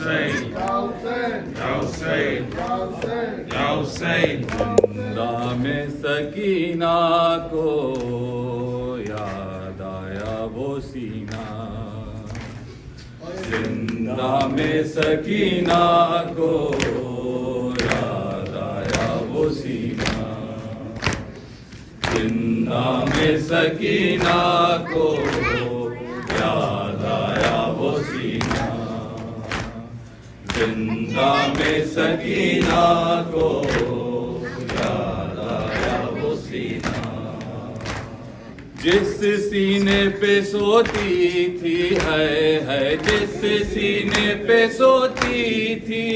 Hussein, Ya Hussein, Ya Hussein, Ya Hussein. जिंदा में सकीना को याद आया वो सीना, जिंदा में सकीना को याद आया वो सीना, जिंदा में सकीना को याद आया वो सीना, जिंदा में सकीना को याद आया वो सीना। जिस सीने पे सोती थी है जिस सीने पे सोती थी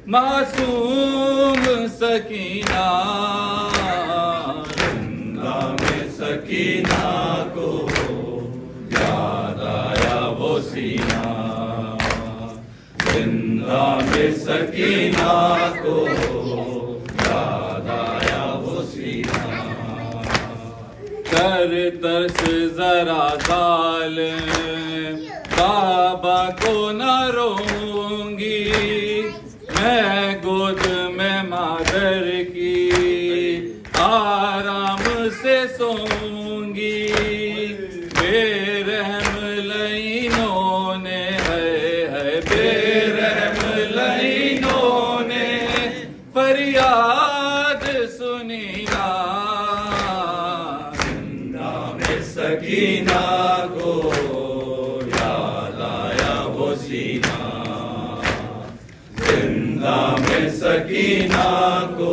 मासूम सकीना, जिंदा में सकीना को याद आया वो सीना, जिंदा में सकीना को याद आया वो सीना। कर तरस जरा जालिम बाबा को न रोऊंगी, मैं गोद में मादर की आराम से सोऊंगी, बेरहम लईनों ने है बेरहम लईनों ने फरियाद सुनी ना, जिंदा में सकीना को याद आया वो सीना, जिंदा में सकीना को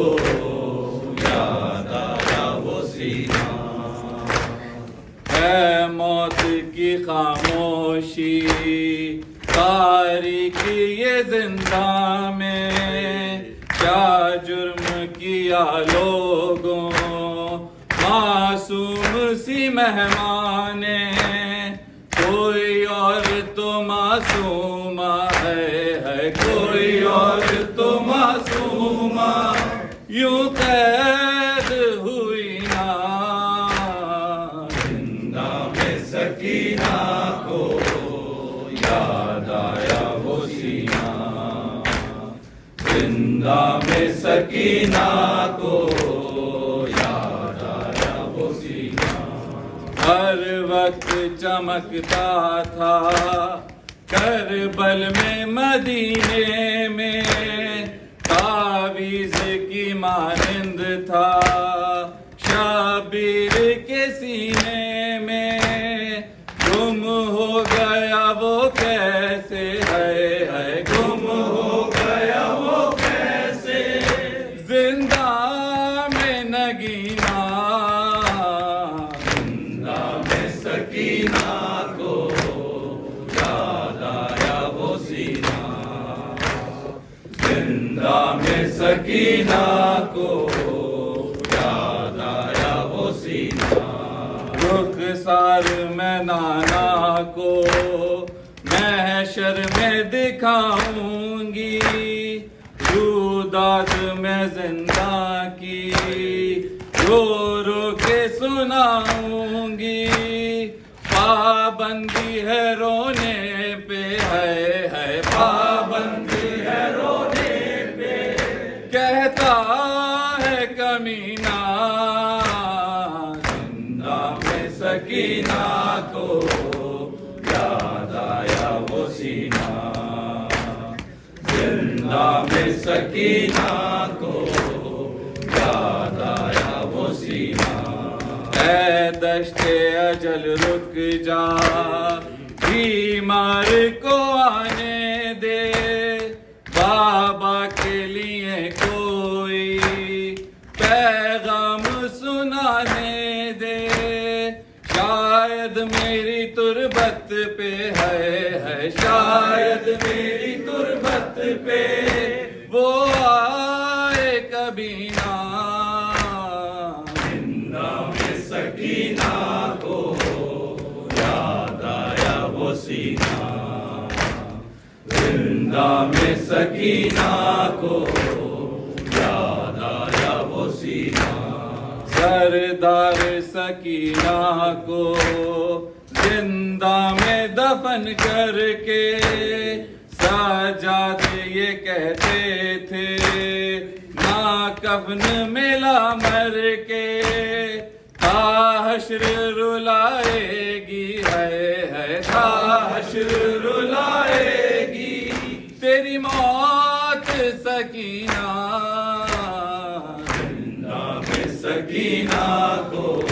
याद आया वो सीना। है मौत की खामोशी तारीकी ये जिंदा में, क्या जुर्म किया लोगों मासूम सी मेहमाने, कोई और तो मासूमा है कोई और तो मासूमा, यूं कैद हुई ना, जिंदा में सकीना को याद आया वो सीना, जिंदा में सकीना को याद आया वो सीना। हर वक्त चमकता था करबल में मदीने में, तावीज़ की मानिंद था शाबीर के सीने में, गुम हो गया वो कैसे है गुम हो गया वो कैसे, जिंदा में नगीना, जिंदा में सकीना को याद आया वो सीना, जिंदा में सकीना को याद आया वो सीना। रुखसार में नाना को महशर में दिखाऊंगी, रुदाद में जिंदा की रो रो के सुनाऊंगी, पाबंदी है रोने पे है पाबंदी है रोने पे, कहता है कमीना, जिंदा में सकीना को याद आया वो सीना, जिंदा में सकीना को याद आया वो सीना। ऐ दश्ते अजल रुक जा, बीमार को आने दे, बाबा के लिए कोई पैगाम सुनाने दे, शायद मेरी तुरबत पे है शायद मेरी तुरबत पे वो आए कभी ना, जिंदा में सकीना को याद आया वो सीना, जिंदा में सकीना को याद आया वो सीना। सरदार सकीना को जिंदा में दफन करके सज्जाद ये कहते थे ना कफन मिला मर के हश्र रुलाएगी है हश्र रुलाएगी तेरी मौत सकीना जिंदा में सकीना को